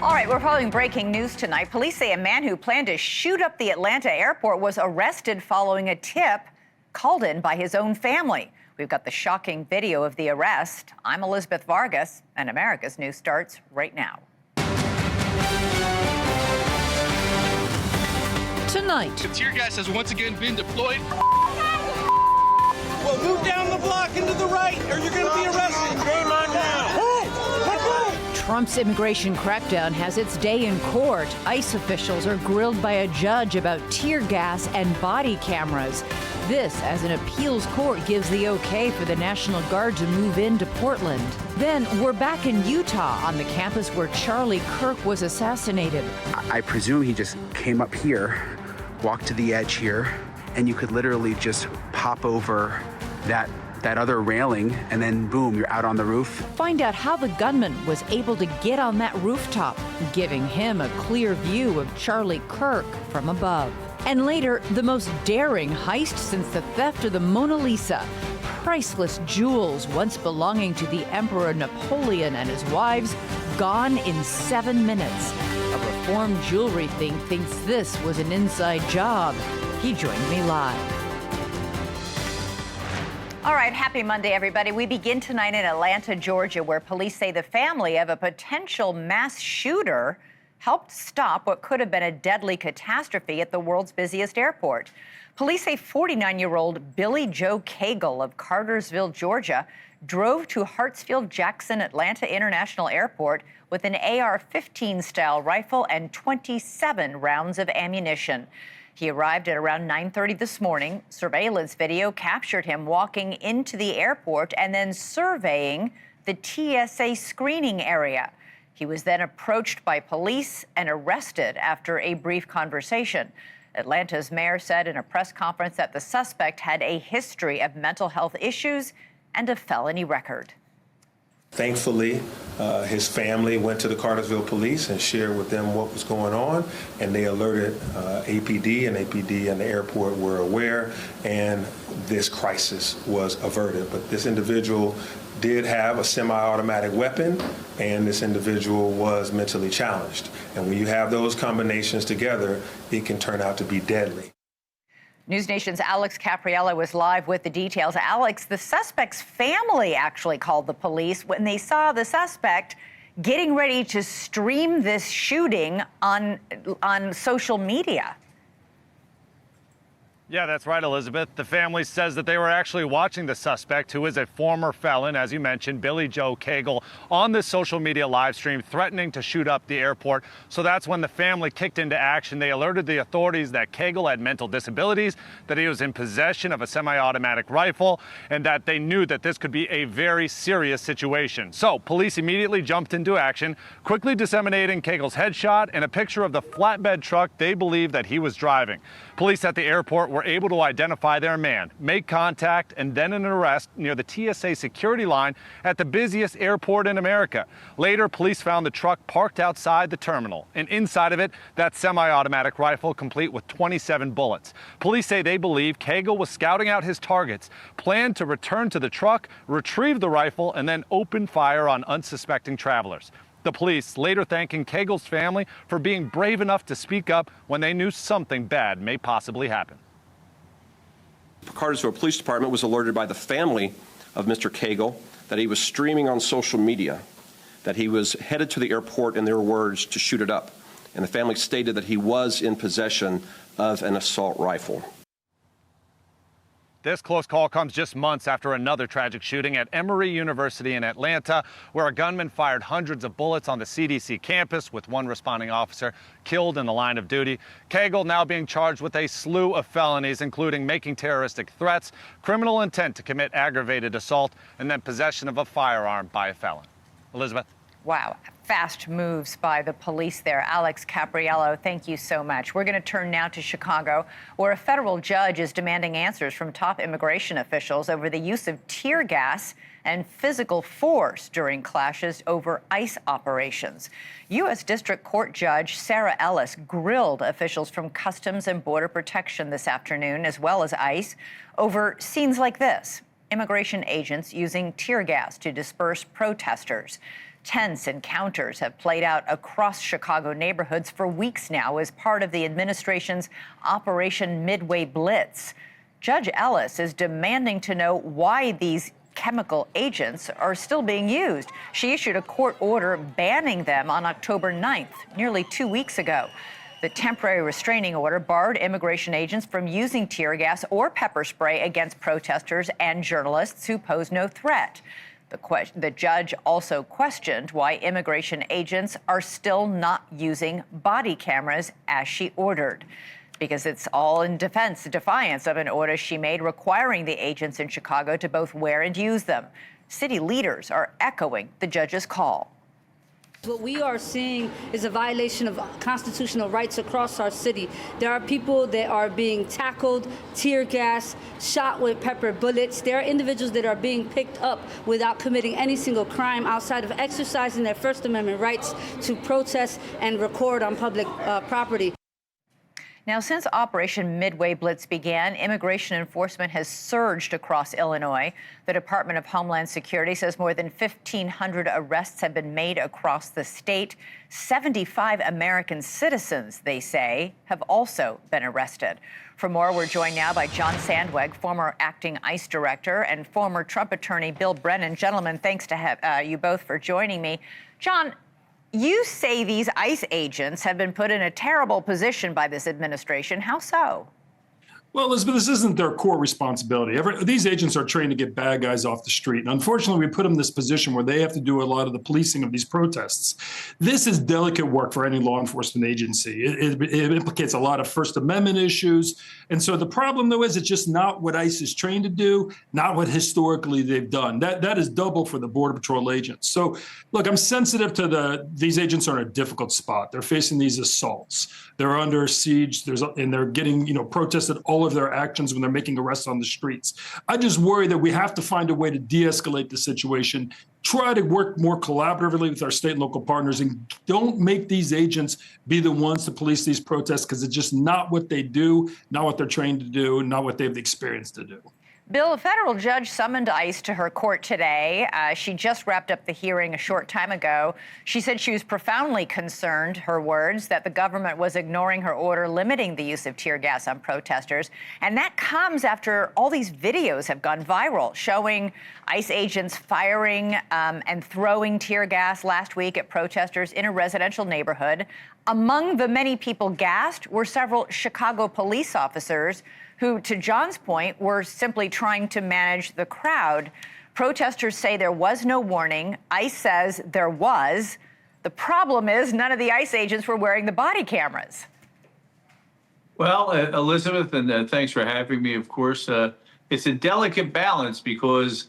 All right, we're following breaking news tonight. Police say a man who planned to shoot up the Atlanta airport was arrested following a tip called in by his own family. We've got the shocking video of the arrest. I'm Elizabeth Vargas, and America's News starts right now. Tonight, The tear gas has once again been deployed. Well, move down the block into the right, or you're going to be arrested. Game on now. Trump's immigration crackdown has its day in court. ICE officials are grilled by a judge about tear gas and body cameras. This as an appeals court gives the okay for the National Guard to move into Portland. Then we're back in Utah on the campus where Charlie Kirk was assassinated. I presume he just came up here, walked to the edge here, and you could literally just pop over that other railing, and then boom, you're out on the roof. Find out how the gunman was able to get on that rooftop, giving him a clear view of Charlie Kirk from above. And later, the most daring heist since the theft of the Mona Lisa. Priceless jewels once belonging to the Emperor Napoleon and his wives, gone in 7 minutes. A reformed jewelry thing thinks this was an inside job. He joined me live. All right, happy Monday, everybody. We begin tonight in Atlanta, Georgia, where police say the family of a potential mass shooter helped stop what could have been a deadly catastrophe at the world's busiest airport. Police say 49-year-old Billy Joe Cagle of Cartersville, Georgia, drove to Hartsfield-Jackson Atlanta International Airport with an AR-15 style rifle and 27 rounds of ammunition. He arrived at around 9:30 this morning. Surveillance video captured him walking into the airport and then surveying the TSA screening area. He was then approached by police and arrested after a brief conversation. Atlanta's mayor said in a press conference that the suspect had a history of mental health issues and a felony record. Thankfully, his family went to the Cartersville police and shared with them what was going on, and they alerted APD, and APD and the airport were aware, and this crisis was averted. But this individual did have a semi-automatic weapon, and this individual was mentally challenged. And when you have those combinations together, it can turn out to be deadly. NewsNation's Alex Capriello was live with the details. Alex, the suspect's family actually called the police when they saw the suspect getting ready to stream this shooting on social media. Yeah, that's right, Elizabeth. The family says that they were actually watching the suspect, who is a former felon, as you mentioned, Billy Joe Cagle, on this social media live stream, threatening to shoot up the airport. So that's when the family kicked into action. They alerted the authorities that Cagle had mental disabilities, that he was in possession of a semi-automatic rifle, and that they knew that this could be a very serious situation. So police immediately jumped into action, quickly disseminating Cagle's headshot and a picture of the flatbed truck they believe that he was driving. Police at the airport were able to identify their man, make contact, and then an arrest near the TSA security line at the busiest airport in America. Later, police found the truck parked outside the terminal, and inside of it, that semi-automatic rifle complete with 27 bullets. Police say they believe Cagle was scouting out his targets, planned to return to the truck, retrieve the rifle, and then open fire on unsuspecting travelers. The police later thanking Cagle's family for being brave enough to speak up when they knew something bad may possibly happen. The Cartersville Police Department was alerted by the family of Mr. Cagle that he was streaming on social media, that he was headed to the airport, in their words, to shoot it up. And the family stated that he was in possession of an assault rifle. This close call comes just months after another tragic shooting at Emory University in Atlanta, where a gunman fired hundreds of bullets on the CDC campus, with one responding officer killed in the line of duty. Cagle now being charged with a slew of felonies, including making terroristic threats, criminal intent to commit aggravated assault, and then possession of a firearm by a felon. Elizabeth? Wow, fast moves by the police there. Alex Capriello, thank you so much. We're going to turn now to Chicago, where a federal judge is demanding answers from top immigration officials over the use of tear gas and physical force during clashes over ICE operations. U.S. District Court Judge Sarah Ellis grilled officials from Customs and Border Protection this afternoon, as well as ICE, over scenes like this: immigration agents using tear gas to disperse protesters. Tense encounters have played out across Chicago neighborhoods for weeks now as part of the administration's Operation Midway Blitz. Judge Ellis is demanding to know why these chemical agents are still being used. She issued a court order banning them on October 9th, nearly 2 weeks ago. The temporary restraining order barred immigration agents from using tear gas or pepper spray against protesters and journalists who pose no threat. The judge also questioned why immigration agents are still not using body cameras as she ordered, because it's all in defiance of an order she made requiring the agents in Chicago to both wear and use them. City leaders are echoing the judge's call. What we are seeing is a violation of constitutional rights across our city. There are people that are being tackled, tear gas, shot with pepper bullets. There are individuals that are being picked up without committing any single crime outside of exercising their First Amendment rights to protest and record on public property. Now, since Operation Midway Blitz began, immigration enforcement has surged across Illinois. The Department of Homeland Security says more than 1,500 arrests have been made across the state. 75 American citizens, they say, have also been arrested. For more, we're joined now by John Sandweg, former acting ICE director, and former Trump attorney Bill Brennan. Gentlemen, thanks to you both for joining me. John, you say these ICE agents have been put in a terrible position by this administration. How so? Well, Elizabeth, this isn't their core responsibility. These agents are trained to get bad guys off the street. And unfortunately, we put them in this position where they have to do a lot of the policing of these protests. This is delicate work for any law enforcement agency. It implicates a lot of First Amendment issues. And so the problem, though, is it's just not what ICE is trained to do, not what historically they've done. That is double for the Border Patrol agents. So, look, I'm sensitive to these agents are in a difficult spot. They're facing these assaults. They're under siege. And they're getting, protested all of their actions when they're making arrests on the streets. I just worry that we have to find a way to de-escalate the situation, try to work more collaboratively with our state and local partners, and don't make these agents be the ones to police these protests, because it's just not what they do, not what they're trained to do, not what they have the experience to do. Bill, a federal judge summoned ICE to her court today. She just wrapped up the hearing a short time ago. She said she was profoundly concerned, her words, that the government was ignoring her order limiting the use of tear gas on protesters. And that comes after all these videos have gone viral showing ICE agents firing and throwing tear gas last week at protesters in a residential neighborhood. Among the many people gassed were several Chicago police officers who, to John's point, were simply trying to manage the crowd. Protesters say there was no warning. ICE says there was. The problem is none of the ICE agents were wearing the body cameras. Well, Elizabeth, and thanks for having me, of course. It's a delicate balance because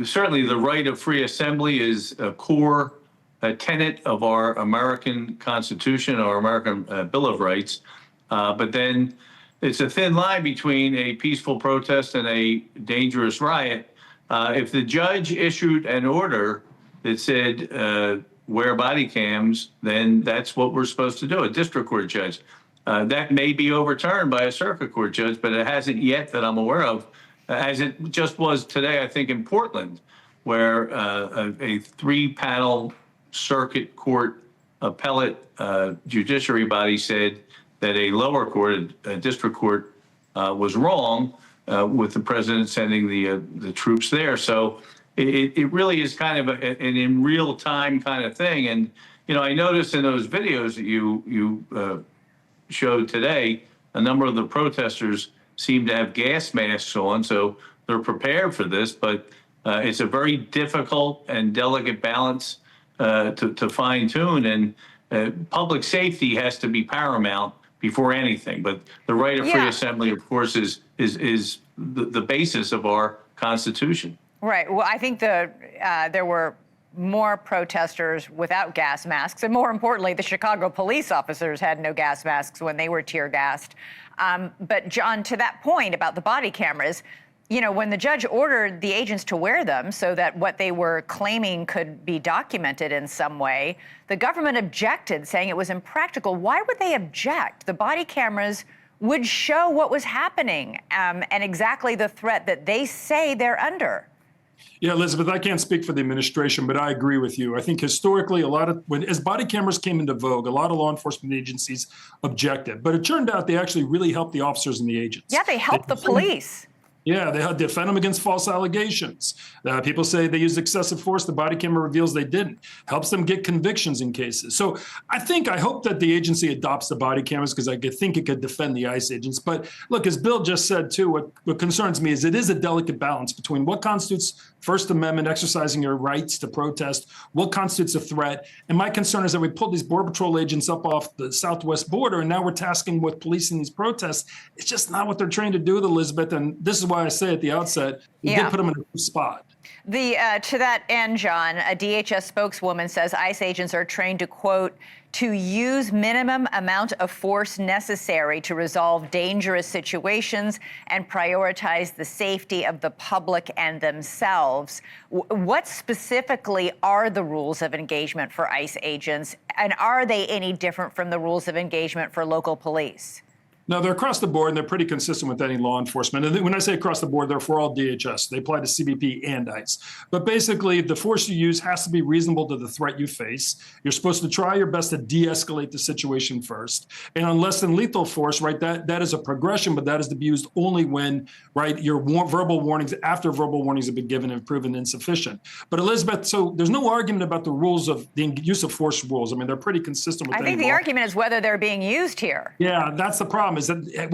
certainly the right of free assembly is a core tenet of our American Constitution, our American Bill of Rights. But then it's a thin line between a peaceful protest and a dangerous riot. If the judge issued an order that said wear body cams, then that's what we're supposed to do, a district court judge. That may be overturned by a circuit court judge, but it hasn't yet that I'm aware of, as it just was today, I think, in Portland, where a 3-panel circuit court appellate judiciary body said that a lower court, a district court, was wrong with the president sending the troops there. So it really is kind of an in real time kind of thing. And I noticed in those videos that you showed today, a number of the protesters seem to have gas masks on, so they're prepared for this. But it's a very difficult and delicate balance to fine tune, and public safety has to be paramount before anything. But the right of free assembly, of course, is the basis of our Constitution. Right. Well, I think there were more protesters without gas masks, and more importantly, the Chicago police officers had no gas masks when they were tear gassed. But John, to that point about the body cameras, when the judge ordered the agents to wear them so that what they were claiming could be documented in some way, the government objected, saying it was impractical. Why would they object? The body cameras would show what was happening and exactly the threat that they say they're under. Yeah, Elizabeth, I can't speak for the administration, but I agree with you. I think historically, as body cameras came into vogue, a lot of law enforcement agencies objected. But it turned out they actually really helped the officers and the agents. Yeah, they helped the police. Yeah, they had defend them against false allegations. People say they used excessive force. The body camera reveals they didn't. Helps them get convictions in cases. So I hope that the agency adopts the body cameras because I think it could defend the ICE agents. But look, as Bill just said too, what concerns me is it is a delicate balance between what constitutes First Amendment, exercising your rights to protest, what constitutes a threat. And my concern is that we pulled these Border Patrol agents up off the southwest border, and now we're tasking with policing these protests. It's just not what they're trained to do, Elizabeth. And this is why I say at the outset, we did put them in a good spot. To that end, John, a DHS spokeswoman says ICE agents are trained to, quote, to use minimum amount of force necessary to resolve dangerous situations and prioritize the safety of the public and themselves. What specifically are the rules of engagement for ICE agents, and are they any different from the rules of engagement for local police? No, they're across the board, and they're pretty consistent with any law enforcement. And when I say across the board, they're for all DHS. They apply to CBP and ICE. But basically, the force you use has to be reasonable to the threat you face. You're supposed to try your best to de-escalate the situation first. And on less than lethal force, right, that is a progression, but that is to be used only when, right, your verbal warnings, after verbal warnings have been given and proven insufficient. But Elizabeth, so there's no argument about the rules of the use of force rules. I mean, they're pretty consistent with I think the argument is whether they're being used here. Yeah, that's the problem. Is that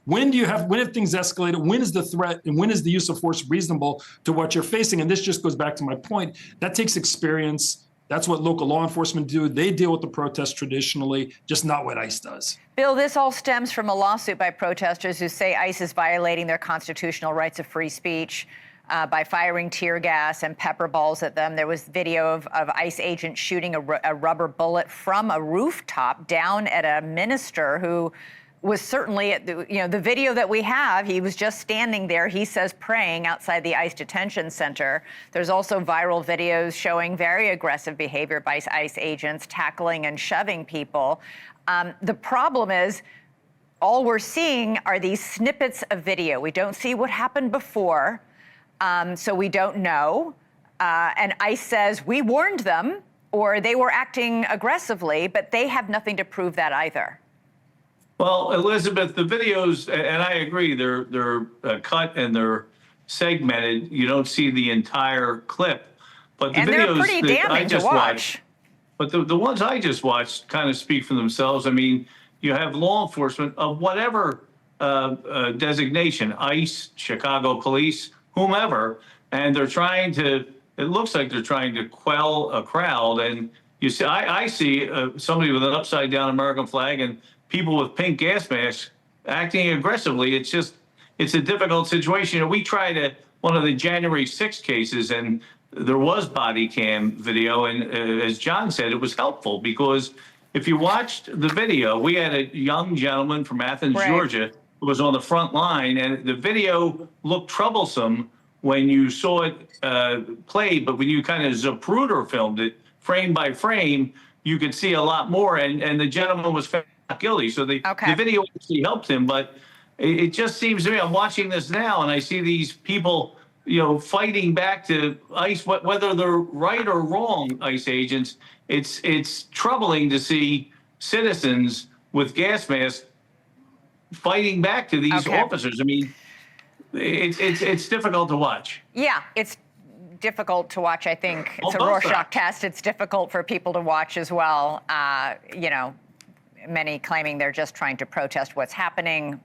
when have things escalated? When is the threat and when is the use of force reasonable to what you're facing? And this just goes back to my point. That takes experience. That's what local law enforcement do. They deal with the protests traditionally, just not what ICE does. Bill, this all stems from a lawsuit by protesters who say ICE is violating their constitutional rights of free speech by firing tear gas and pepper balls at them. There was video of ICE agents shooting a rubber bullet from a rooftop down at a minister who was certainly, the video that we have, he was just standing there, he says, praying outside the ICE detention center. There's also viral videos showing very aggressive behavior by ICE agents, tackling and shoving people. The problem is, all we're seeing are these snippets of video. We don't see what happened before, so we don't know. And ICE says, we warned them, or they were acting aggressively, but they have nothing to prove that either. Well, Elizabeth, the videos, and I agree, they're cut and they're segmented. You don't see the entire clip. But the and videos they're pretty that I damning just to watch. watched, but the ones I just watched kind of speak for themselves. I mean, you have law enforcement of whatever designation, ICE, Chicago police, whomever, and they're trying to, it looks like they're trying to quell a crowd. And you see, I see somebody with an upside down American flag and people with pink gas masks acting aggressively. It's a difficult situation. You know, we tried one of the January 6th cases, and there was body cam video. And as John said, it was helpful because if you watched the video, we had a young gentleman from Athens, right, Georgia, who was on the front line, and the video looked troublesome when you saw it played, but when you kind of Zapruder filmed it frame by frame, you could see a lot more. And the gentleman was found not guilty. So the video actually helped him, but it just seems to me, I'm watching this now and I see these people, fighting back to ICE, whether they're right or wrong, ICE agents. It's troubling to see citizens with gas masks fighting back to these officers. I mean, it's difficult to watch. Yeah, it's difficult to watch. I think it's a Rorschach test. It's difficult for people to watch as well. Many claiming they're just trying to protest what's happening.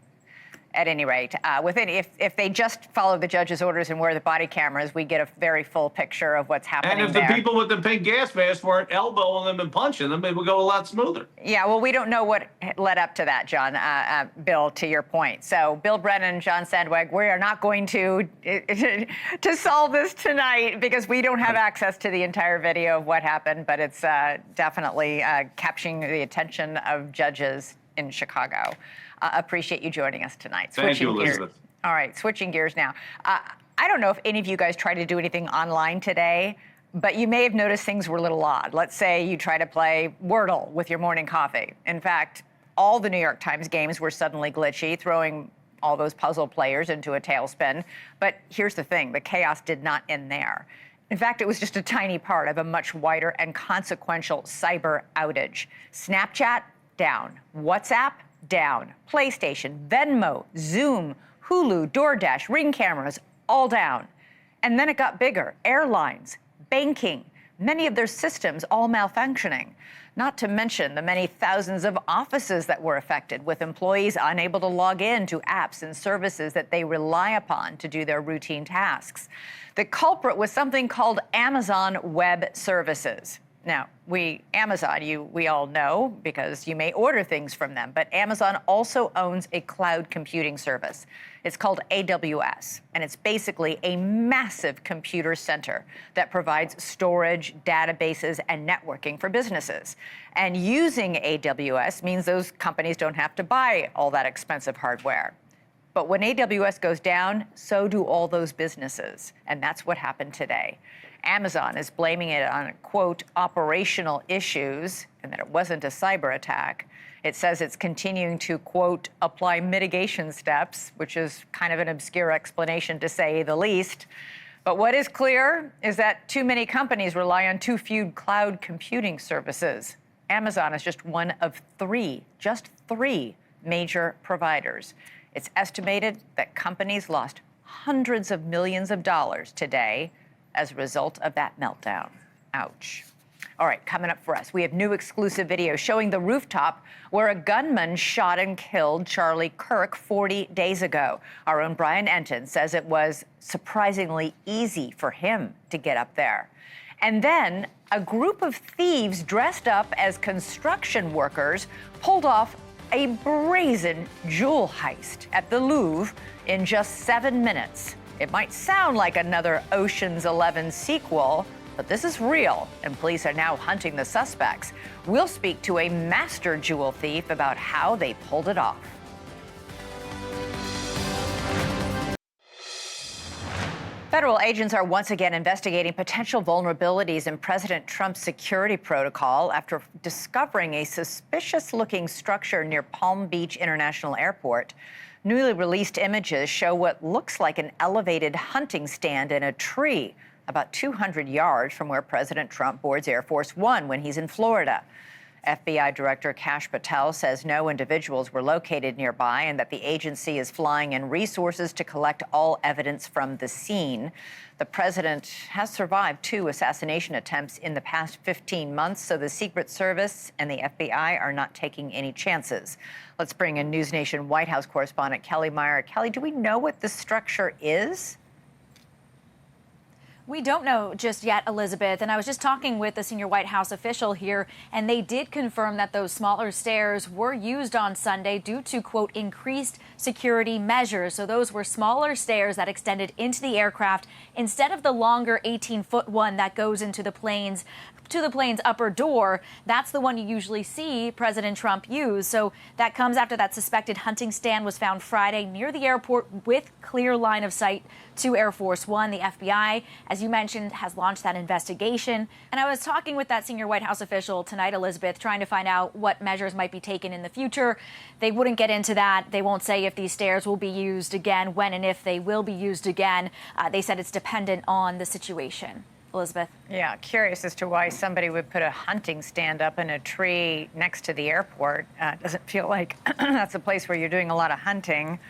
At any rate, if they just follow the judge's orders and wear the body cameras, we get a very full picture of what's happening. And if the people with the pink gas masks weren't elbowing them and punching them, it would go a lot smoother. Yeah, well, we don't know what led up to that, John. Bill, to your point. So, Bill Brennan, John Sandweg, we are not going to solve this tonight because we don't have access to the entire video of what happened. But it's definitely capturing the attention of judges in Chicago. Appreciate you joining us tonight. Thank you, Elizabeth. All right, switching gears now. I don't know if any of you guys tried to do anything online today, but you may have noticed things were a little odd. Let's say you try to play Wordle with your morning coffee. In fact, all the New York Times games were suddenly glitchy, throwing all those puzzle players into a tailspin. But here's the thing, the chaos did not end there. In fact, it was just a tiny part of a much wider and consequential cyber outage. Snapchat, down. WhatsApp, down. PlayStation, Venmo, Zoom, Hulu, DoorDash, Ring cameras, all down. And then it got bigger. Airlines, banking, many of their systems all malfunctioning. Not to mention the many thousands of offices that were affected, with employees unable to log in to apps and services that they rely upon to do their routine tasks. The culprit was something called Amazon Web Services. Now, Amazon, we all know because you may order things from them, but Amazon also owns a cloud computing service. It's called AWS, and it's basically a massive computer center that provides storage, databases, and networking for businesses. And using AWS means those companies don't have to buy all that expensive hardware. But when AWS goes down, so do all those businesses, and that's what happened today. Amazon is blaming it on, quote, operational issues, and that it wasn't a cyber attack. It says it's continuing to, quote, apply mitigation steps, which is kind of an obscure explanation to say the least. But what is clear is that too many companies rely on too few cloud computing services. Amazon is just one of just three major providers. It's estimated that companies lost hundreds of millions of dollars today as a result of that meltdown. Ouch. All right, coming up for us, we have new exclusive video showing the rooftop where a gunman shot and killed Charlie Kirk 40 days ago. Our own Brian Enton says it was surprisingly easy for him to get up there. And then a group of thieves dressed up as construction workers pulled off a brazen jewel heist at the Louvre in just 7 minutes. It might sound like another Ocean's 11 sequel, but this is real, and police are now hunting the suspects. We'll speak to a master jewel thief about how they pulled it off. Federal agents are once again investigating potential vulnerabilities in President Trump's security protocol after discovering a suspicious-looking structure near Palm Beach International Airport. Newly released images show what looks like an elevated hunting stand in a tree about 200 yards from where President Trump boards Air Force One when he's in Florida. FBI Director Kash Patel says no individuals were located nearby and that the agency is flying in resources to collect all evidence from the scene. The president has survived 2 assassination attempts in the past 15 months, so the Secret Service and the FBI are not taking any chances. Let's bring in NewsNation White House correspondent Kelly Meyer. Kelly, do we know what this structure is? We don't know just yet, Elizabeth, and I was just talking with a senior White House official here, and they did confirm that those smaller stairs were used on Sunday due to, quote, increased security measures. So those were smaller stairs that extended into the aircraft instead of the longer 18-foot one that goes into the plane's upper door. That's the one you usually see President Trump use. So that comes after that suspected hunting stand was found Friday near the airport with clear line of sight to Air Force One. The FBI, as you mentioned, has launched that investigation. And I was talking with that senior White House official tonight, Elizabeth, trying to find out what measures might be taken in the future. They wouldn't get into that. They won't say if these stairs will be used again, when and if they will be used again. They said it's dependent on the situation. Elizabeth? Yeah, curious as to why somebody would put a hunting stand up in a tree next to the airport. Doesn't feel like that's a place where you're doing a lot of hunting.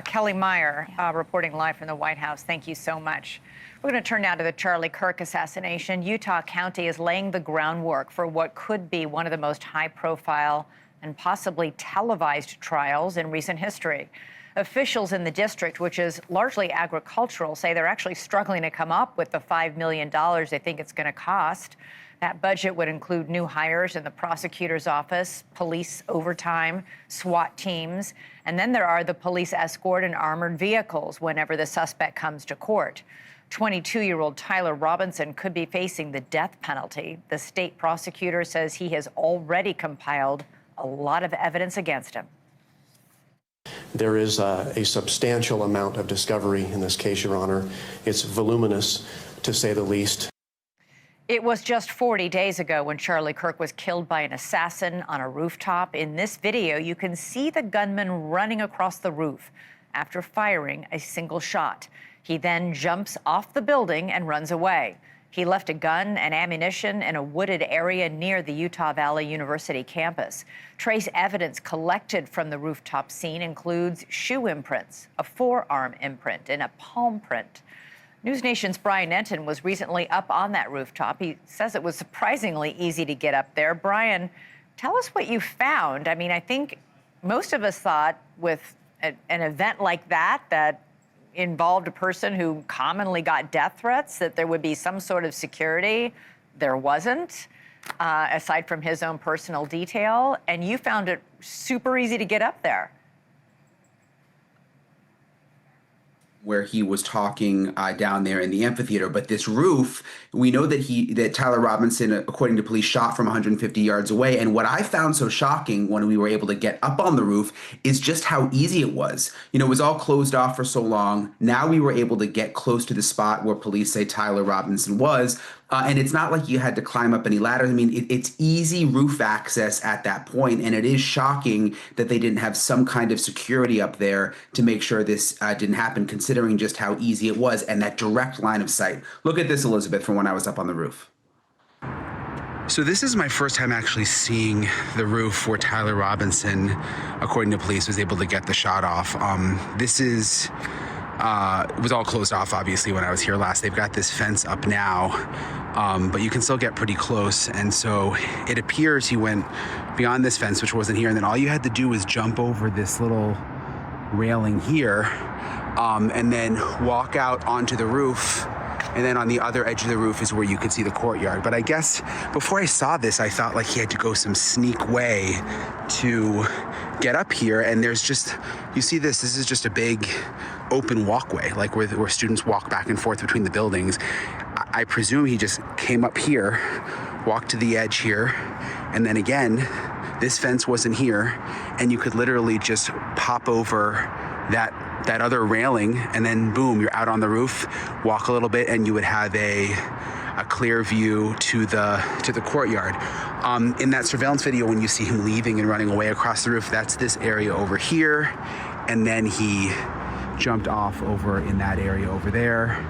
Kelly Meyer, reporting live from the White House. Thank you so much. We're going to turn now to the Charlie Kirk assassination. Utah County is laying the groundwork for what could be one of the most high-profile and possibly televised trials in recent history. Officials in the district, which is largely agricultural, say they're actually struggling to come up with the $5 million they think it's going to cost. That budget would include new hires in the prosecutor's office, police overtime, SWAT teams, and then there are the police escort and armored vehicles whenever the suspect comes to court. 22-year-old Tyler Robinson could be facing the death penalty. The state prosecutor says he has already compiled a lot of evidence against him. There is a substantial amount of discovery in this case, Your Honor. It's voluminous, to say the least. It was just 40 days ago when Charlie Kirk was killed by an assassin on a rooftop. In this video, you can see the gunman running across the roof. after firing a single shot. He then jumps off the building and runs away. He left a gun and ammunition in a wooded area near the Utah Valley University campus. Trace evidence collected from the rooftop scene includes shoe imprints, a forearm imprint, and a palm print. NewsNation's Brian Enton was recently up on that rooftop. He says it was surprisingly easy to get up there. Brian, tell us what you found. I mean, I think most of us thought with an event like that involved a person who commonly got death threats, that there would be some sort of security. There wasn't, aside from his own personal detail. And you found it super easy to get up there. Where he was talking down there in the amphitheater. But this roof, we know that Tyler Robinson, according to police, shot from 150 yards away. And what I found so shocking when we were able to get up on the roof is just how easy it was. You know, it was all closed off for so long. Now we were able to get close to the spot where police say Tyler Robinson was. And it's not like you had to climb up any ladders. I mean, it's easy roof access at that point, and it is shocking that they didn't have some kind of security up there to make sure this didn't happen, considering just how easy it was and that direct line of sight. Look at this, Elizabeth, from when I was up on the roof. So this is my first time actually seeing the roof where Tyler Robinson, according to police, was able to get the shot off. It was all closed off, obviously, when I was here last. They've got this fence up now, but you can still get pretty close. And so it appears he went beyond this fence, which wasn't here. And then all you had to do was jump over this little railing here, and then walk out onto the roof. And then on the other edge of the roof is where you could see the courtyard. But I guess before I saw this, I thought like he had to go some sneak way to get up here. And there's just, you see this is just a big open walkway, like where students walk back and forth between the buildings. I presume he just came up here, walked to the edge here, and then again, this fence wasn't here, and you could literally just pop over that other railing, and then boom, you're out on the roof, walk a little bit, and you would have a clear view to the courtyard. In that surveillance video, when you see him leaving and running away across the roof, that's this area over here, and then he jumped off over in that area over there.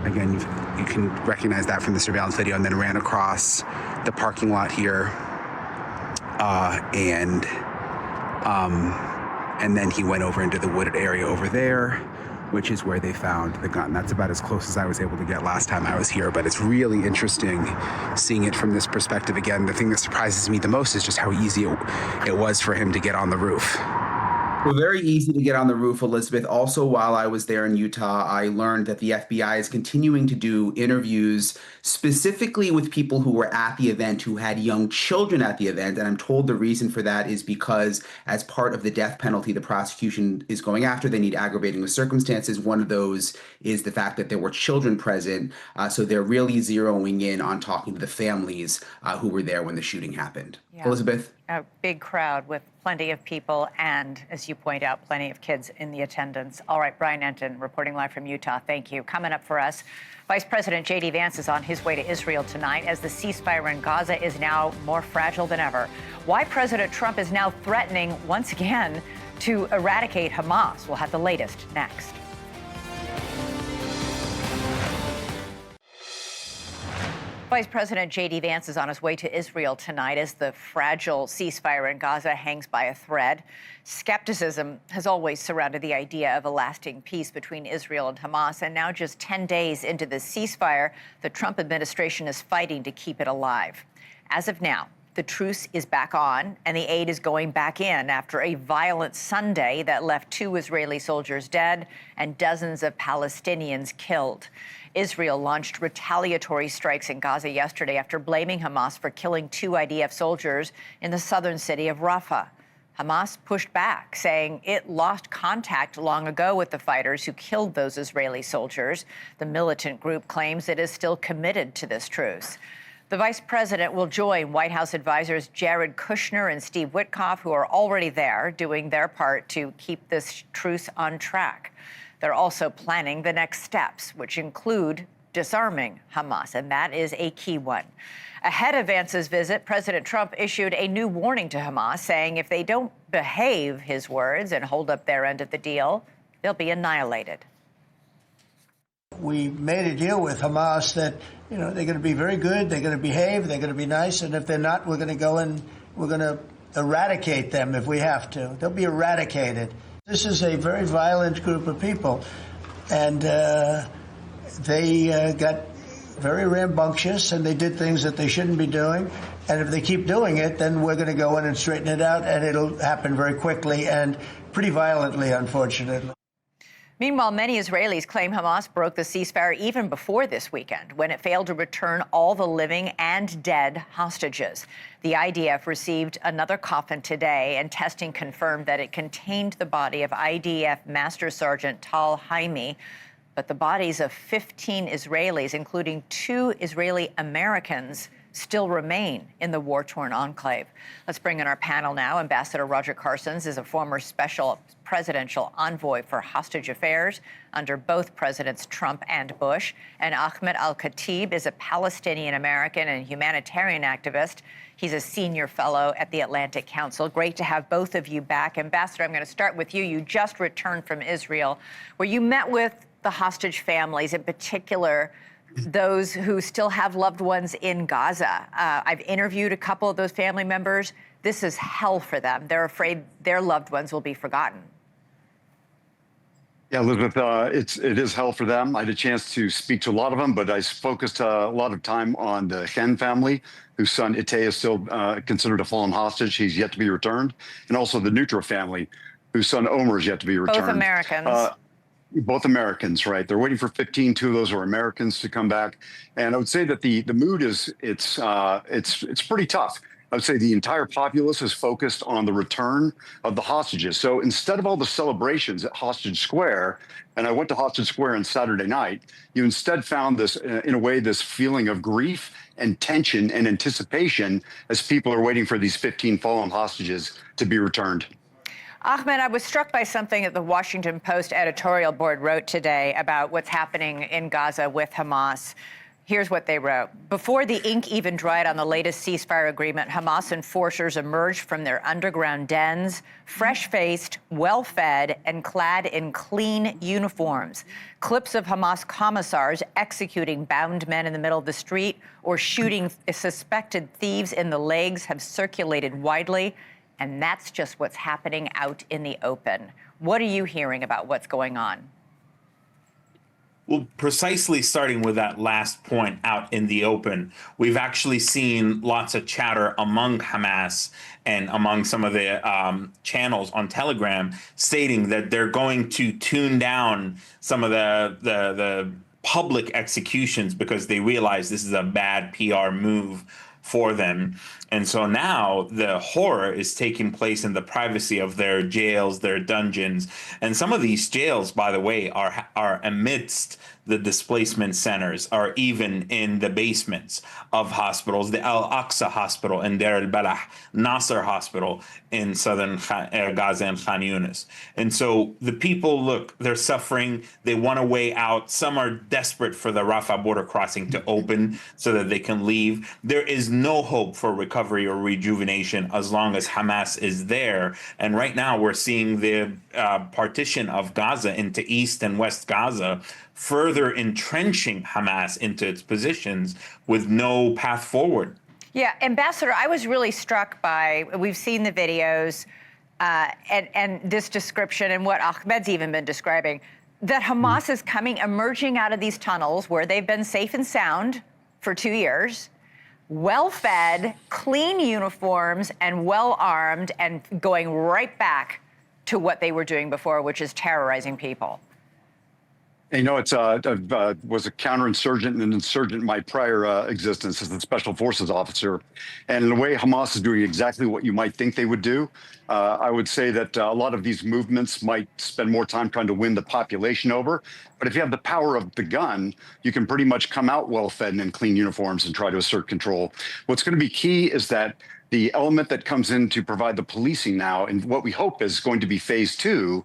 Again, you can recognize that from the surveillance video, and then ran across the parking lot here, and then he went over into the wooded area over there, which is where they found the gun. That's about as close as I was able to get last time I was here, but it's really interesting seeing it from this perspective again. The thing that surprises me the most is just how easy it was for him to get on the roof. Well, very easy to get on the roof, Elizabeth. Also, while I was there in Utah, I learned that the FBI is continuing to do interviews specifically with people who were at the event, who had young children at the event. And I'm told the reason for that is because as part of the death penalty the prosecution is going after, they need aggravating circumstances. One of those is the fact that there were children present. So they're really zeroing in on talking to the families who were there when the shooting happened. Yeah. Elizabeth? A big crowd with plenty of people and, as you point out, plenty of kids in the attendance. All right, Brian Enton reporting live from Utah. Thank you. Coming up for us, Vice President J.D. Vance is on his way to Israel tonight as the ceasefire in Gaza is now more fragile than ever. Why President Trump is now threatening once again to eradicate Hamas. We'll have the latest next. Vice President J.D. Vance is on his way to Israel tonight as the fragile ceasefire in Gaza hangs by a thread. Skepticism has always surrounded the idea of a lasting peace between Israel and Hamas, and now just 10 days into the ceasefire, the Trump administration is fighting to keep it alive. As of now, the truce is back on, and the aid is going back in after a violent Sunday that left 2 Israeli soldiers dead and dozens of Palestinians killed. Israel launched retaliatory strikes in Gaza yesterday after blaming Hamas for killing 2 IDF soldiers in the southern city of Rafah. Hamas pushed back, saying it lost contact long ago with the fighters who killed those Israeli soldiers. The militant group claims it is still committed to this truce. The vice president will join White House advisors Jared Kushner and Steve Witkoff, who are already there doing their part to keep this truce on track. They're also planning the next steps, which include disarming Hamas, and that is a key one. Ahead of Vance's visit, President Trump issued a new warning to Hamas, saying if they don't behave, his words, and hold up their end of the deal, they'll be annihilated. We made a deal with Hamas that, they're going to be very good, they're going to behave, they're going to be nice, and if they're not, we're going to go and we're going to eradicate them if we have to. They'll be eradicated. This is a very violent group of people, and they got very rambunctious, and they did things that they shouldn't be doing. And if they keep doing it, then we're going to go in and straighten it out, and it'll happen very quickly and pretty violently, unfortunately. Meanwhile, many Israelis claim Hamas broke the ceasefire even before this weekend, when it failed to return all the living and dead hostages. The IDF received another coffin today, and testing confirmed that it contained the body of IDF Master Sergeant Tal Haimi. But the bodies of 15 Israelis, including 2 Israeli Americans, still remain in the war-torn enclave. Let's bring in our panel now. Ambassador Roger Carstens is a former special presidential envoy for hostage affairs under both Presidents Trump and Bush. And Ahmed Al-Khatib is a Palestinian-American and humanitarian activist. He's a senior fellow at the Atlantic Council. Great to have both of you back. Ambassador, I'm going to start with you. You just returned from Israel, where you met with the hostage families, in particular those who still have loved ones in Gaza. I've interviewed a couple of those family members. This is hell for them. They're afraid their loved ones will be forgotten. Yeah, Elizabeth, it is hell for them. I had a chance to speak to a lot of them, but I focused a lot of time on the Chen family, whose son Ite is still considered a fallen hostage. He's yet to be returned. And also the Nutra family, whose son Omer is yet to be returned. Both Americans. Both Americans, right? They're waiting for 15. 2 of those are Americans to come back, and I would say that the mood is it's pretty tough. I would say the entire populace is focused on the return of the hostages. So instead of all the celebrations at Hostage Square, and I went to Hostage Square on Saturday night, you instead found this, in a way, this feeling of grief and tension and anticipation as people are waiting for these 15 fallen hostages to be returned. Ahmed, I was struck by something that the Washington Post editorial board wrote today about what's happening in Gaza with Hamas. Here's what they wrote. Before the ink even dried on the latest ceasefire agreement, Hamas enforcers emerged from their underground dens, fresh-faced, well-fed, and clad in clean uniforms. Clips of Hamas commissars executing bound men in the middle of the street or shooting suspected thieves in the legs have circulated widely. And that's just what's happening out in the open. What are you hearing about what's going on? Well, precisely starting with that last point, out in the open, we've actually seen lots of chatter among Hamas and among some of the channels on Telegram stating that they're going to tune down some of the public executions because they realize this is a bad PR move for them. And so now the horror is taking place in the privacy of their jails, their dungeons. And some of these jails, by the way, are amidst the displacement centers, or even in the basements of hospitals, the Al-Aqsa Hospital in Deir al-Balah, Nasser Hospital in southern Gaza and Khan Yunis. And so the people, look, they're suffering. They want a way out. Some are desperate for the Rafah border crossing to open so that they can leave. There is no hope for recovery or rejuvenation as long as Hamas is there. And right now we're seeing the partition of Gaza into East and West Gaza, further entrenching Hamas into its positions with no path forward. Yeah, Ambassador, I was really struck by, we've seen the videos and this description and what Ahmed's even been describing, that Hamas is emerging out of these tunnels where they've been safe and sound for 2 years, well-fed, clean uniforms, and well-armed, and going right back to what they were doing before, which is terrorizing people. You know, it's was a counterinsurgent and an insurgent in my prior existence as a special forces officer. And in a way, Hamas is doing exactly what you might think they would do. I would say that a lot of these movements might spend more time trying to win the population over. But if you have the power of the gun, you can pretty much come out well-fed and in clean uniforms and try to assert control. What's going to be key is that The element that comes in to provide the policing now, and what we hope is going to be phase 2,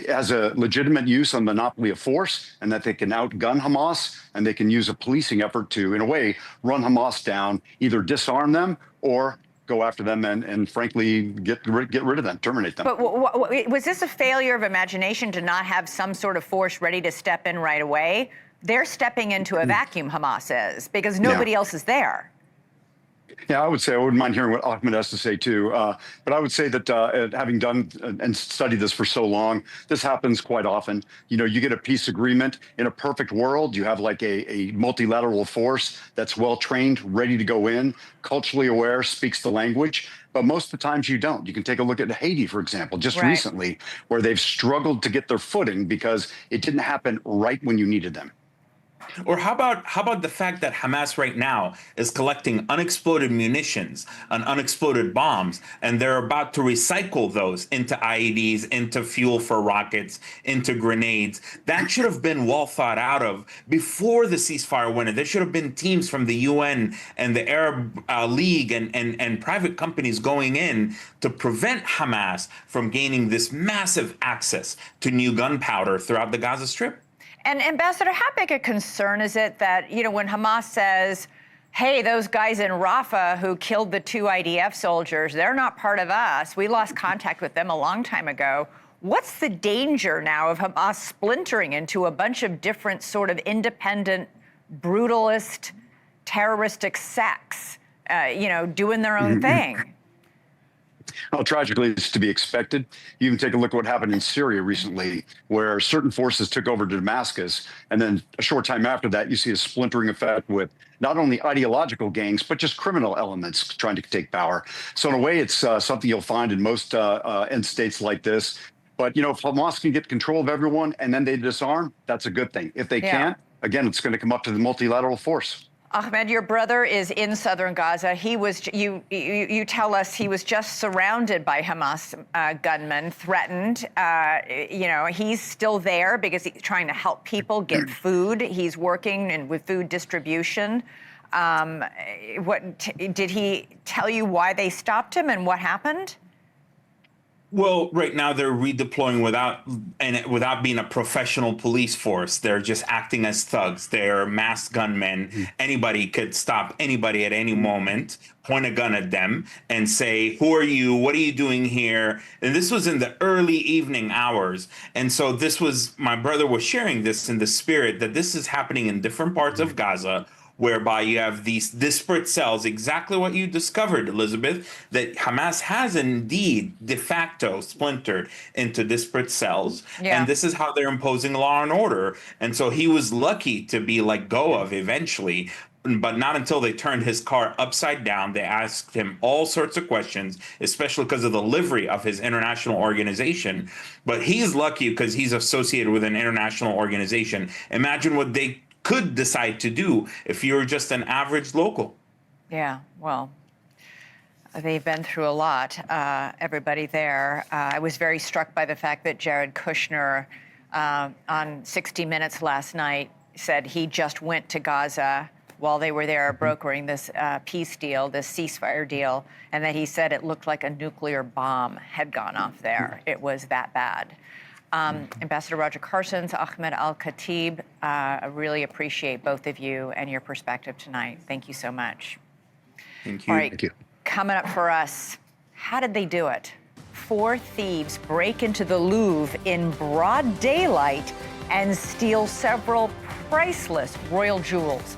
has a legitimate use on monopoly of force, and that they can outgun Hamas, and they can use a policing effort to, in a way, run Hamas down, either disarm them or go after them and frankly, get rid of them, terminate them. But was this a failure of imagination to not have some sort of force ready to step in right away? They're stepping into a vacuum, Hamas is, because nobody else is there. Yeah, I would say I wouldn't mind hearing what Ahmed has to say too. But I would say that having done and studied this for so long, this happens quite often. You know, you get a peace agreement. In a perfect world, you have like a multilateral force that's well trained, ready to go in, culturally aware, speaks the language. But most of the times you don't. You can take a look at Haiti, for example, just recently, where they've struggled to get their footing because it didn't happen right when you needed them. Or how about the fact that Hamas right now is collecting unexploded munitions and unexploded bombs, and they're about to recycle those into IEDs, into fuel for rockets, into grenades. That should have been well thought out of before the ceasefire went in. There should have been teams from the UN and the Arab League and private companies going in to prevent Hamas from gaining this massive access to new gunpowder throughout the Gaza Strip. And Ambassador, how big a concern is it that, you know, when Hamas says, hey, those guys in Rafah who killed the 2 IDF soldiers, they're not part of us. We lost contact with them a long time ago. What's the danger now of Hamas splintering into a bunch of different sort of independent, brutalist, terroristic sects, you know, doing their own thing? Well, tragically, it's to be expected. You even take a look at what happened in Syria recently, where certain forces took over Damascus, and then a short time after that, you see a splintering effect with not only ideological gangs, but just criminal elements trying to take power. So in a way, it's something you'll find in most end states like this. But, you know, if Hamas can get control of everyone and then they disarm, that's a good thing. If they can't, again, it's going to come up to the multilateral force. Ahmed, your brother is in southern Gaza. He was, you tell us he was just surrounded by Hamas gunmen, threatened. You know, he's still there because he's trying to help people get food. He's working with food distribution. Did he tell you why they stopped him and what happened? Well, right now they're redeploying without being a professional police force. They're just acting as thugs. They're masked gunmen. Anybody could stop anybody at any moment, point a gun at them and say, who are you? What are you doing here? And this was in the early evening hours. And so my brother was sharing this in the spirit that this is happening in different parts of Gaza, whereby you have these disparate cells, exactly what you discovered, Elizabeth, that Hamas has indeed de facto splintered into disparate cells. Yeah. And this is how they're imposing law and order. And so he was lucky to be let go of eventually, but not until they turned his car upside down. They asked him all sorts of questions, especially because of the livery of his international organization. But he's lucky because he's associated with an international organization. Imagine what they could decide to do if you're just an average local. Yeah, well, they've been through a lot, everybody there. I was very struck by the fact that Jared Kushner on 60 Minutes last night said he just went to Gaza while they were there brokering this peace deal, this ceasefire deal, and that he said it looked like a nuclear bomb had gone off there. It was that bad. Ambassador Roger Carsons, Ahmed Al-Khatib, I really appreciate both of you and your perspective tonight. Thank you so much. Thank you. All right, Thank you. Coming up for us, how did they do it? 4 thieves break into the Louvre in broad daylight and steal several priceless royal jewels.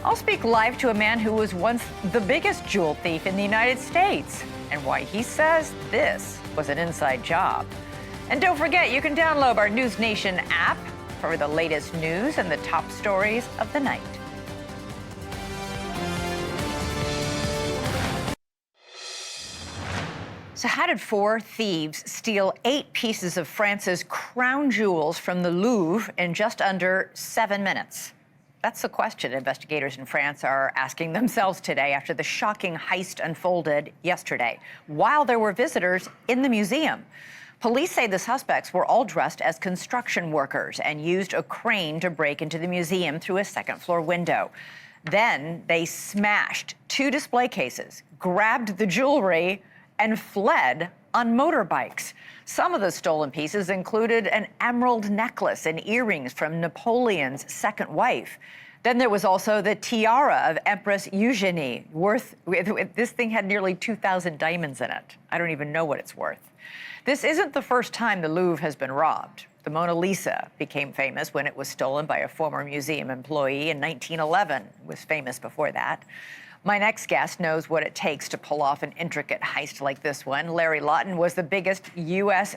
I'll speak live to a man who was once the biggest jewel thief in the United States and why he says this was an inside job. And don't forget, you can download our NewsNation app for the latest news and the top stories of the night. So how did 4 thieves steal 8 pieces of France's crown jewels from the Louvre in just under 7 minutes? That's the question investigators in France are asking themselves today after the shocking heist unfolded yesterday, while there were visitors in the museum. Police say the suspects were all dressed as construction workers and used a crane to break into the museum through a second-floor window. Then they smashed 2 display cases, grabbed the jewelry, and fled on motorbikes. Some of the stolen pieces included an emerald necklace and earrings from Napoleon's second wife. Then there was also the tiara of Empress Eugenie, this thing had nearly 2,000 diamonds in it. I don't even know what it's worth. This isn't the first time the Louvre has been robbed. The Mona Lisa became famous when it was stolen by a former museum employee in 1911. It was famous before that. My next guest knows what it takes to pull off an intricate heist like this one. Larry Lawton was the biggest U.S.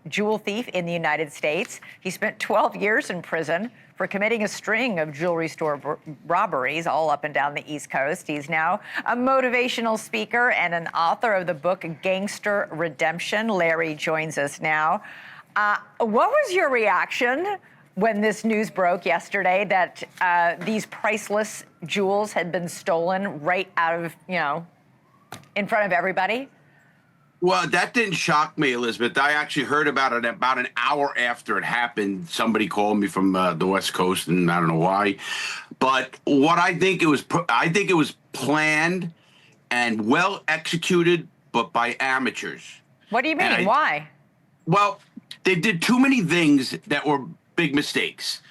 jewel thief in the United States. He spent 12 years in prison for committing a string of jewelry store robberies all up and down the East Coast. He's now a motivational speaker and an author of the book Gangster Redemption. Larry joins us now. What was your reaction when this news broke yesterday that these priceless jewels had been stolen right out of, in front of everybody? Well, that didn't shock me, Elizabeth. I actually heard about it about an hour after it happened. Somebody called me from the West Coast, and I don't know why. But what I think it was planned and well executed, but by amateurs. What do you mean? Why? Well, they did too many things that were big mistakes.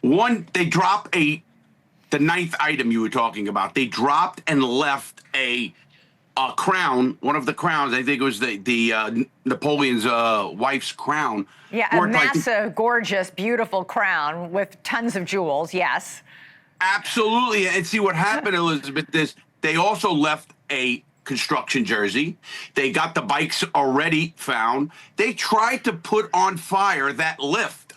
One, they dropped the 9th item you were talking about. They dropped and left a crown, one of the crowns. I think it was the Napoleon's wife's crown. Yeah, a massive, gorgeous, beautiful crown with tons of jewels. Yes. Absolutely. And see what happened, Elizabeth, they also left a construction jersey. They got the bikes already found. They tried to put on fire that lift.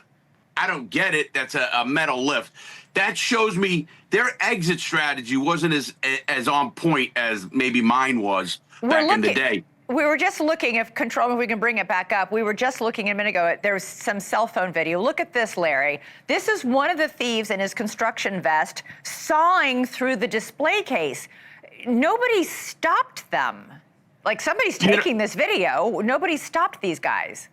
I don't get it. That's a metal lift. That shows me their exit strategy wasn't as on point as maybe mine was back in the day. We were just looking, if we can bring it back up, we were just looking a minute ago, there was some cell phone video. Look at this, Larry. This is one of the thieves in his construction vest sawing through the display case. Nobody stopped them. Like, somebody's taking this video. Nobody stopped these guys.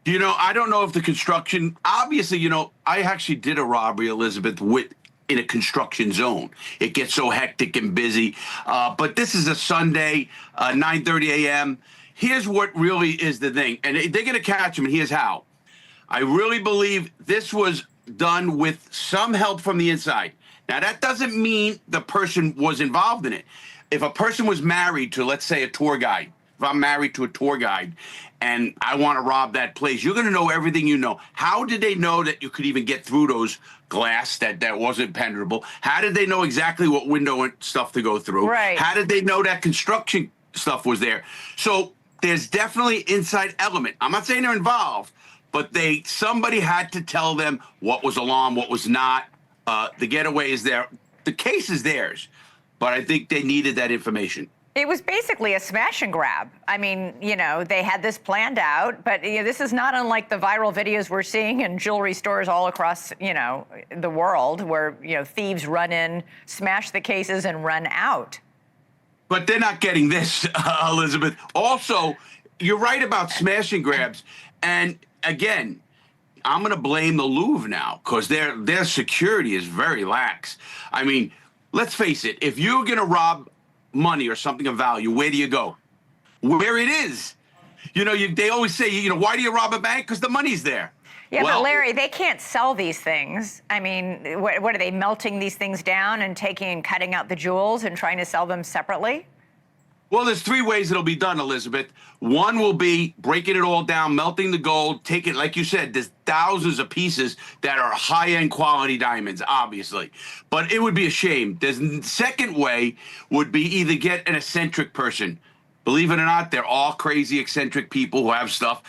I don't know if the construction, obviously, I actually did a robbery, Elizabeth, in a construction zone. It gets so hectic and busy. But this is a Sunday, 9:30 a.m. Here's what really is the thing. And they're going to catch him, and here's how. I really believe this was done with some help from the inside. Now, that doesn't mean the person was involved in it. If a person was married to, let's say, a tour guide, if I'm married to a tour guide and I want to rob that place, you're going to know everything you know. How did they know that you could even get through those glass that wasn't penetrable? How did they know exactly what window and stuff to go through? Right. How did they know that construction stuff was there? So there's definitely inside element. I'm not saying they're involved, but somebody had to tell them what was alarmed, what was not. The getaway is there. The case is theirs, but I think they needed that information. It was basically a smash and grab. I mean, they had this planned out, but this is not unlike the viral videos we're seeing in jewelry stores all across, the world where, thieves run in, smash the cases and run out. But they're not getting this, Elizabeth. Also, you're right about smash and grabs. And again, I'm going to blame the Louvre now because their security is very lax. I mean, let's face it. If you're going to rob money or something of value, where do you go? Where it is. They always say, why do you rob a bank? Because the money's there. Yeah, but Larry, they can't sell these things. I mean, what are they melting these things down and cutting out the jewels and trying to sell them separately? Well, there's 3 ways it'll be done, Elizabeth. One will be breaking it all down, melting the gold, taking, like you said, there's thousands of pieces that are high-end quality diamonds, obviously. But it would be a shame. The second way would be either get an eccentric person. Believe it or not, they're all crazy, eccentric people who have stuff.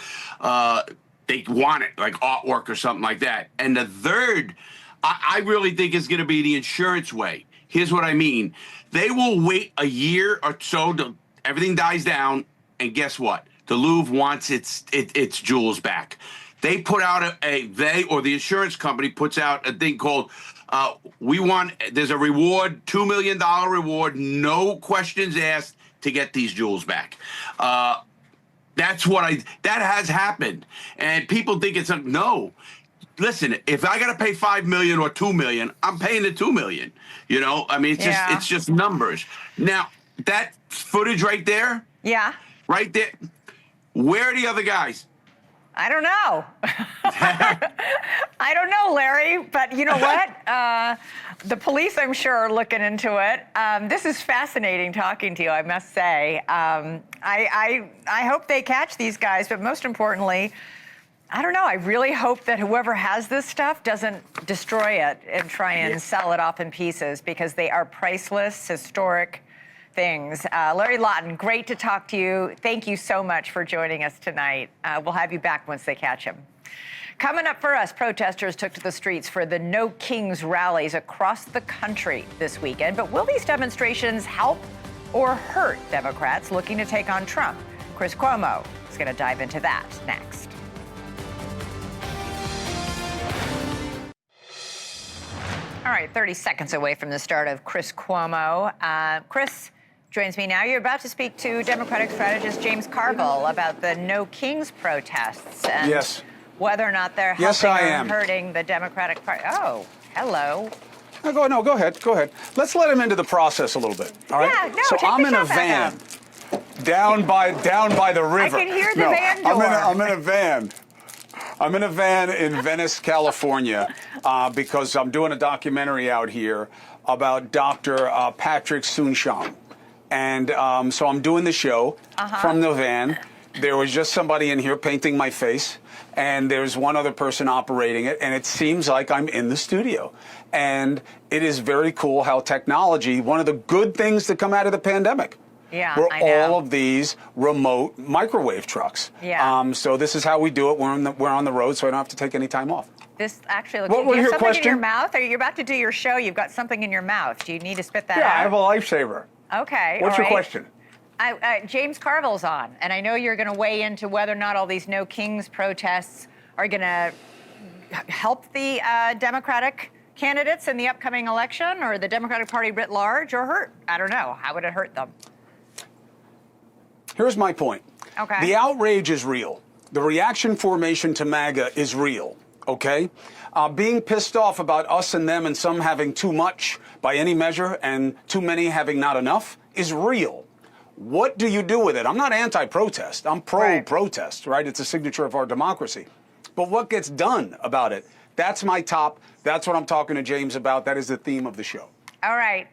They want it, like artwork or something like that. And the third, I really think is going to be the insurance way. Here's what I mean. They will wait a year or so till everything dies down, and guess what? The Louvre wants its jewels back. They put out they or the insurance company puts out a thing called there's a reward, $2 million reward, no questions asked to get these jewels back. That has happened, and people think it's no. listen, if I got to pay $5 million or $2 million, I'm paying the $2 million. You know, I mean, it's just numbers. Now, that footage right there. Yeah. Right there. Where are the other guys? I don't know. I don't know, Larry, but you know what? The police, I'm sure, are looking into it. This is fascinating talking to you, I must say. I hope they catch these guys, but most importantly, I don't know. I really hope that whoever has this stuff doesn't destroy it and try and sell it off in pieces, because they are priceless, historic things. Larry Lawton, great to talk to you. Thank you so much for joining us tonight. We'll have you back once they catch him. Coming up for us, protesters took to the streets for the No Kings rallies across the country this weekend. But will these demonstrations help or hurt Democrats looking to take on Trump? Chris Cuomo is going to dive into that next. All right, 30 seconds away from the start of Chris Cuomo. Chris joins me now. You're about to speak to Democratic strategist James Carville about the No Kings protests and whether or not they're helping or hurting the Democratic Party. Oh, hello. No, go ahead. Go ahead. Let's let him into the process a little bit. All right. Yeah, no, so I'm in a van down by the river. I can hear the van door. I'm in a van. I'm in a van in Venice, California, because I'm doing a documentary out here about Dr. Patrick Soon-Shiong. And so I'm doing the show from the van. There was just somebody in here painting my face, and there's one other person operating it, and it seems like I'm in the studio. And it is very cool how technology, one of the good things that come out of the pandemic, were all of these remote microwave trucks. Yeah. So this is how we do it. We're on the road, so I don't have to take any time off. This actually looks like you have something in your mouth? Or you're about to do your show, you've got something in your mouth. Do you need to spit that out? Yeah, I have a lifesaver. Okay. What's your question? James Carville's on, and I know you're going to weigh into whether or not all these No Kings protests are going to help the Democratic candidates in the upcoming election, or the Democratic Party writ large, or hurt. I don't know. How would it hurt them? Here's my point. Okay. The outrage is real. The reaction formation to MAGA is real, okay? Being pissed off about us and them and some having too much by any measure and too many having not enough is real. What do you do with it? I'm not anti-protest. I'm pro-protest, right? It's a signature of our democracy. But what gets done about it? That's my top. That's what I'm talking to James about. That is the theme of the show. All right.